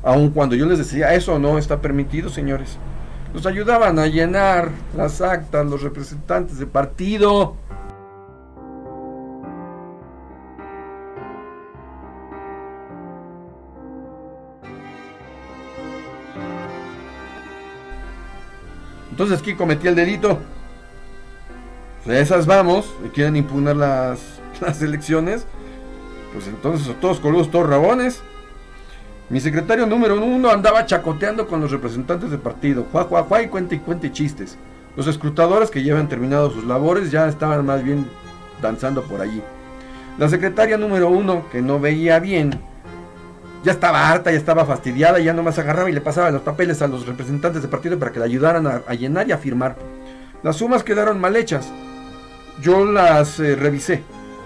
aun cuando yo les decía, eso no está permitido, señores. Nos ayudaban a llenar las actas los representantes de partido. Entonces, ¿quién cometía el delito? Pues esas vamos, y quieren impugnar las elecciones, pues entonces todos coludos, todos rabones. Mi secretario número 1 andaba chacoteando con los representantes de partido, juá, y cuente chistes. Los escrutadores que ya habían terminado sus labores ya estaban más bien danzando por allí. La secretaria número 1, que no veía bien, ya estaba harta, ya estaba fastidiada, ya nomás agarraba y le pasaba los papeles a los representantes de partido para que le ayudaran a llenar y a firmar. Las sumas quedaron mal hechas. Yo las revisé.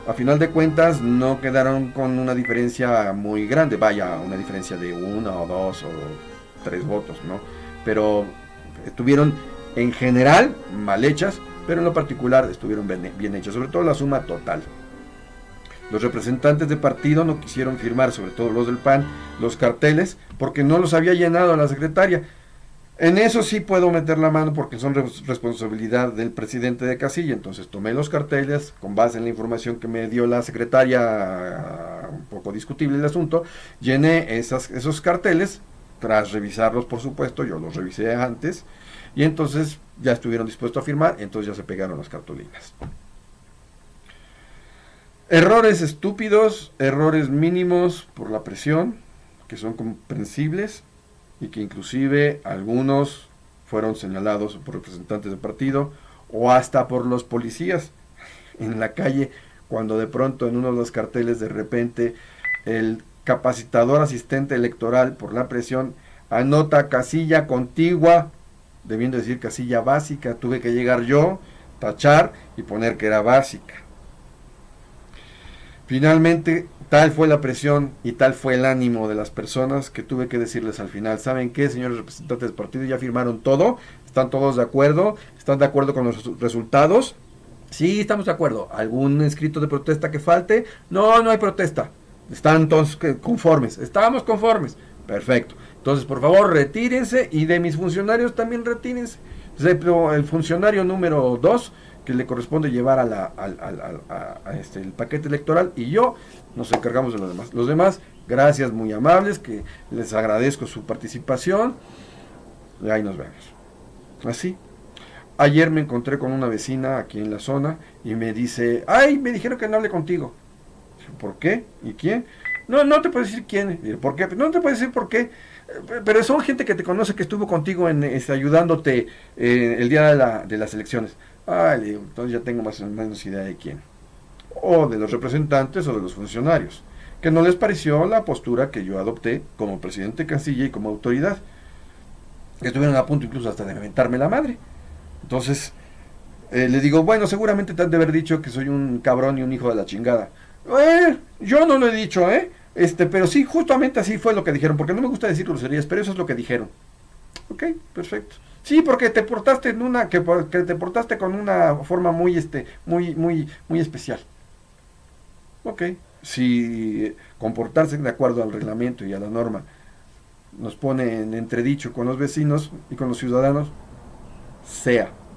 A final de cuentas no quedaron con una diferencia muy grande, vaya, una diferencia de 1 o 2 o 3 votos, ¿no? Pero estuvieron en general mal hechas, pero en lo particular estuvieron bien hechas, sobre todo la suma total. Los representantes de partido no quisieron firmar, sobre todo los del PAN, los carteles, porque no los había llenado la secretaria. En eso sí puedo meter la mano porque son responsabilidad del presidente de casilla. Entonces tomé los carteles con base en la información que me dio la secretaria, un poco discutible el asunto, llené esos carteles, tras revisarlos por supuesto, yo los revisé antes, y entonces ya estuvieron dispuestos a firmar, entonces ya se pegaron las cartulinas. Errores estúpidos, errores mínimos por la presión, que son comprensibles, y que inclusive algunos fueron señalados por representantes de partido o hasta por los policías en la calle, cuando de pronto en uno de los carteles de repente el capacitador asistente electoral por la presión anota casilla contigua, debiendo decir casilla básica. Tuve que llegar yo, tachar y poner que era básica. Finalmente, tal fue la presión y tal fue el ánimo de las personas que tuve que decirles al final, ¿saben qué, señores representantes del partido? Ya firmaron todo, están todos de acuerdo, están de acuerdo con los resultados. Sí, estamos de acuerdo. ¿Algún escrito de protesta que falte? No, no hay protesta. Están todos conformes. Estamos conformes. Perfecto. Entonces, por favor, retírense, y de mis funcionarios también retírense. Excepto el funcionario número 2, que le corresponde llevar el paquete electoral, y yo nos encargamos de los demás. Los demás, gracias, muy amables, que les agradezco su participación, y ahí nos vemos. Así. Ayer me encontré con una vecina aquí en la zona y me dice, ay, me dijeron que no hable contigo. ¿Por qué? ¿Y quién? No te puedo decir quién. ¿Por qué? No te puedo decir por qué. Pero son gente que te conoce, que estuvo contigo ayudándote el día de las elecciones. Ay, digo, entonces ya tengo más o menos idea de quién. O de los representantes o de los funcionarios, que no les pareció la postura que yo adopté como presidente de Casilla y como autoridad. Que estuvieron a punto incluso hasta de mentarme la madre. Entonces, le digo, bueno, seguramente te han de haber dicho que soy un cabrón y un hijo de la chingada. Yo no lo he dicho, pero sí, justamente así fue lo que dijeron, porque no me gusta decir groserías, pero eso es lo que dijeron. Ok, perfecto. Sí, porque te portaste que te portaste con una forma muy especial. Ok, si comportarse de acuerdo al reglamento y a la norma nos pone en entredicho con los vecinos y con los ciudadanos,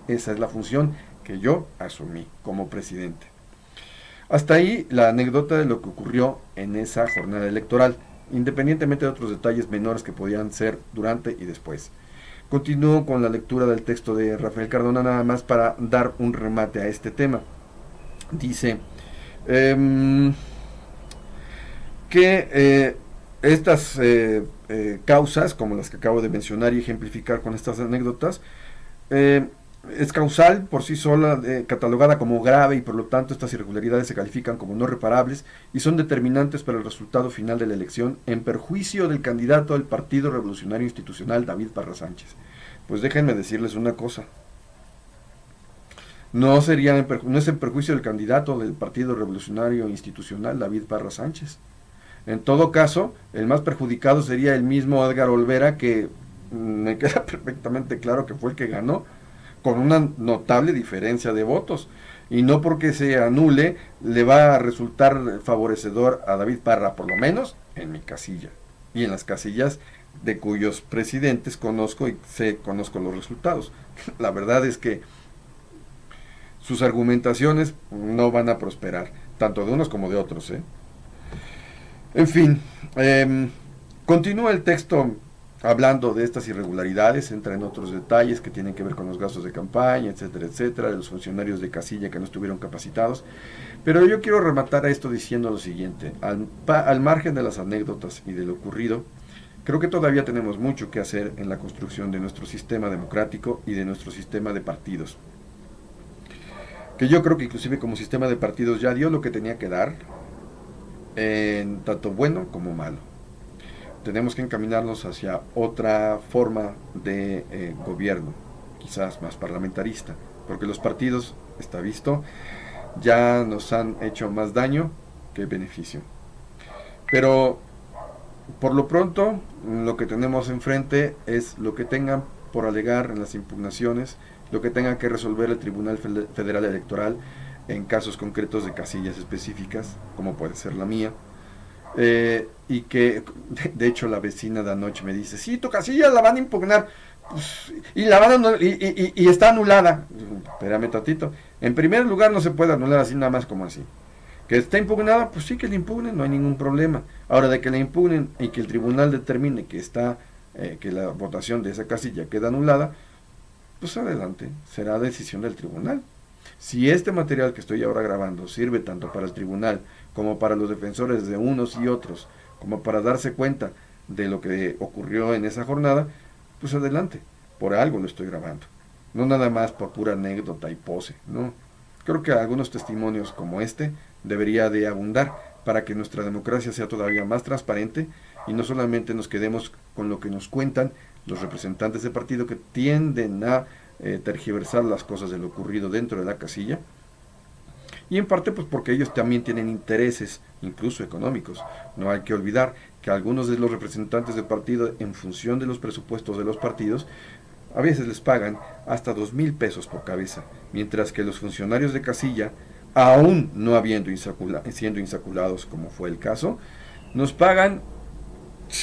esa es la función que yo asumí como presidente. Hasta ahí la anécdota de lo que ocurrió en esa jornada electoral, independientemente de otros detalles menores que podían ser durante y después. Continúo con la lectura del texto de Rafael Cardona, nada más para dar un remate a este tema. Dice que estas causas, como las que acabo de mencionar y ejemplificar con estas anécdotas, es causal por sí sola, catalogada como grave, y por lo tanto estas irregularidades se califican como no reparables y son determinantes para el resultado final de la elección en perjuicio del candidato del Partido Revolucionario Institucional, David Parra Sánchez. Pues déjenme decirles una cosa, no es en perjuicio del candidato del Partido Revolucionario Institucional, David Parra Sánchez. En todo caso, el más perjudicado sería el mismo Edgar Olvera, que me queda perfectamente claro que fue el que ganó, con una notable diferencia de votos, y no porque se anule le va a resultar favorecedor a David Parra, por lo menos en mi casilla. y en las casillas de cuyos presidentes conozco y conozco los resultados. La verdad es que sus argumentaciones no van a prosperar, tanto de unos como de otros, ¿eh? En fin, continúa el texto hablando de estas irregularidades, entra en otros detalles que tienen que ver con los gastos de campaña, etcétera, etcétera, de los funcionarios de casilla que no estuvieron capacitados. Pero yo quiero rematar a esto diciendo lo siguiente: al margen de las anécdotas y de lo ocurrido, creo que todavía tenemos mucho que hacer en la construcción de nuestro sistema democrático y de nuestro sistema de partidos. Que yo creo que inclusive como sistema de partidos ya dio lo que tenía que dar, en tanto bueno como malo. Tenemos que encaminarnos hacia otra forma de gobierno, quizás más parlamentarista, porque los partidos, está visto, ya nos han hecho más daño que beneficio. Pero por lo pronto, lo que tenemos enfrente es lo que tengan por alegar en las impugnaciones, lo que tenga que resolver el Tribunal Federal Electoral en casos concretos de casillas específicas, como puede ser la mía. Y que, de hecho, la vecina de anoche me dice: sí, tu casilla la van a impugnar, pues, y la van a, y está anulada. Espérame tantito. En primer lugar, no se puede anular así nada más como así. Que está impugnada, pues sí, que la impugnen, no hay ningún problema. Ahora, de que la impugnen y que el tribunal determine que que la votación de esa casilla queda anulada, pues adelante, será decisión del tribunal. Si este material que estoy ahora grabando sirve tanto para el tribunal como para los defensores de unos y otros, como para darse cuenta de lo que ocurrió en esa jornada, pues adelante, por algo lo estoy grabando. No nada más por pura anécdota y pose, no. Creo que algunos testimonios como este debería de abundar para que nuestra democracia sea todavía más transparente y no solamente nos quedemos con lo que nos cuentan los representantes de partido, que tienden a tergiversar las cosas de lo ocurrido dentro de la casilla, y en parte pues porque ellos también tienen intereses, incluso económicos. No hay que olvidar que algunos de los representantes de partido, en función de los presupuestos de los partidos, a veces les pagan hasta 2,000 pesos por cabeza, mientras que los funcionarios de casilla, aún no siendo insaculados como fue el caso, nos pagan,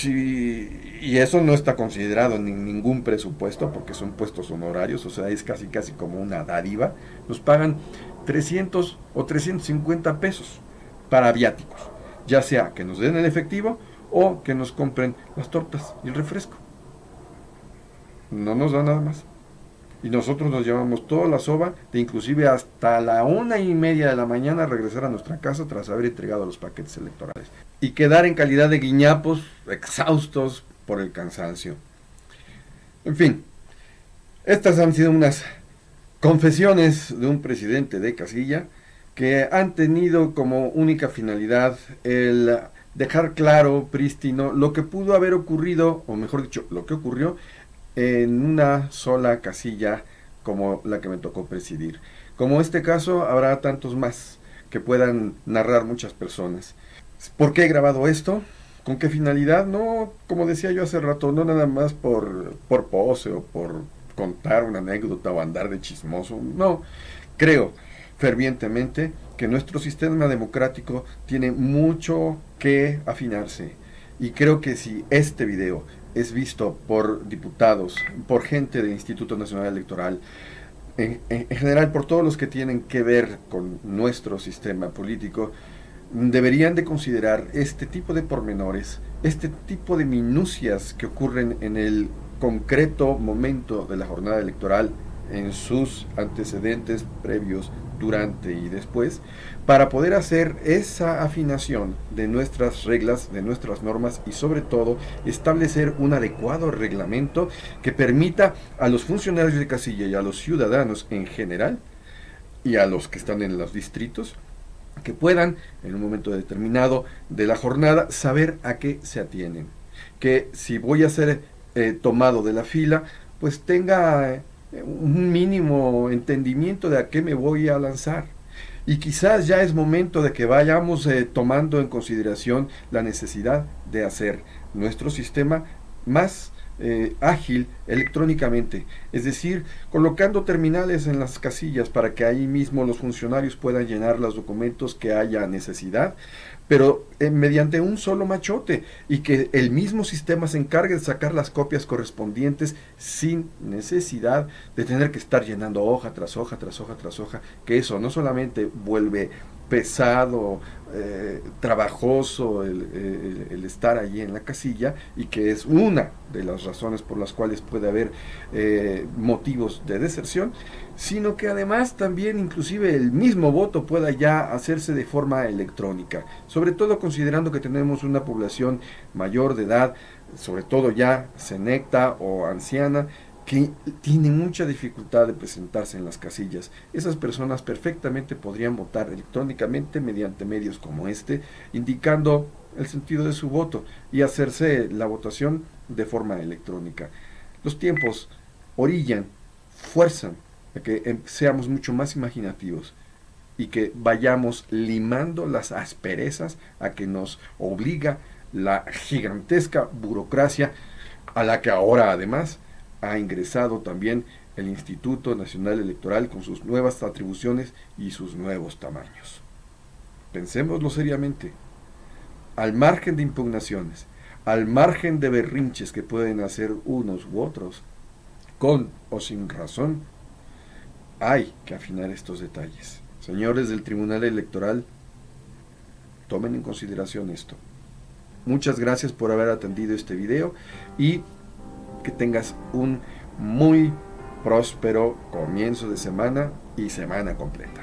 y eso no está considerado en ningún presupuesto porque son puestos honorarios, o sea, es casi como una dádiva. Nos pagan 300 o 350 pesos para viáticos, ya sea que nos den el efectivo o que nos compren las tortas y el refresco. No nos da nada más. Y nosotros nos llevamos toda la soba de inclusive hasta la 1:30 de la mañana regresar a nuestra casa tras haber entregado los paquetes electorales. Y quedar en calidad de guiñapos, exhaustos por el cansancio. En fin, estas han sido unas confesiones de un presidente de casilla que han tenido como única finalidad el dejar claro, prístino, lo que pudo haber ocurrido, o mejor dicho, lo que ocurrió en una sola casilla como la que me tocó presidir. Como este caso, habrá tantos más que puedan narrar muchas personas. ¿Por qué he grabado esto? ¿Con qué finalidad? No, como decía yo hace rato, no nada más por pose o por contar una anécdota o andar de chismoso. No, creo fervientemente que nuestro sistema democrático tiene mucho que afinarse. Y creo que si este video es visto por diputados, por gente del Instituto Nacional Electoral, en general por todos los que tienen que ver con nuestro sistema político, deberían de considerar este tipo de pormenores, este tipo de minucias que ocurren en el concreto momento de la jornada electoral, en sus antecedentes previos, durante y después, para poder hacer esa afinación de nuestras reglas, de nuestras normas y sobre todo establecer un adecuado reglamento que permita a los funcionarios de casilla y a los ciudadanos en general y a los que están en los distritos que puedan en un momento determinado de la jornada saber a qué se atienen, que si voy a ser tomado de la fila, pues tenga un mínimo entendimiento de a qué me voy a lanzar. Y quizás ya es momento de que vayamos tomando en consideración la necesidad de hacer nuestro sistema más ágil electrónicamente, es decir, colocando terminales en las casillas para que ahí mismo los funcionarios puedan llenar los documentos que haya necesidad, pero mediante un solo machote, y que el mismo sistema se encargue de sacar las copias correspondientes sin necesidad de tener que estar llenando hoja tras hoja tras hoja tras hoja, que eso no solamente vuelve pesado, trabajoso el estar allí en la casilla, y que es una de las razones por las cuales puede haber motivos de deserción, sino que además también inclusive el mismo voto pueda ya hacerse de forma electrónica, sobre todo considerando que tenemos una población mayor de edad, sobre todo ya senecta o anciana, que tiene mucha dificultad de presentarse en las casillas. Esas personas perfectamente podrían votar electrónicamente mediante medios como este, indicando el sentido de su voto y hacerse la votación de forma electrónica. Los tiempos orillan, fuerzan a que seamos mucho más imaginativos y que vayamos limando las asperezas a que nos obliga la gigantesca burocracia, a la que ahora además ha ingresado también el Instituto Nacional Electoral con sus nuevas atribuciones y sus nuevos tamaños. Pensémoslo seriamente. Al margen de impugnaciones, al margen de berrinches que pueden hacer unos u otros, con o sin razón, hay que afinar estos detalles. Señores del Tribunal Electoral, tomen en consideración esto. Muchas gracias por haber atendido este video y que tengas un muy próspero comienzo de semana y semana completa.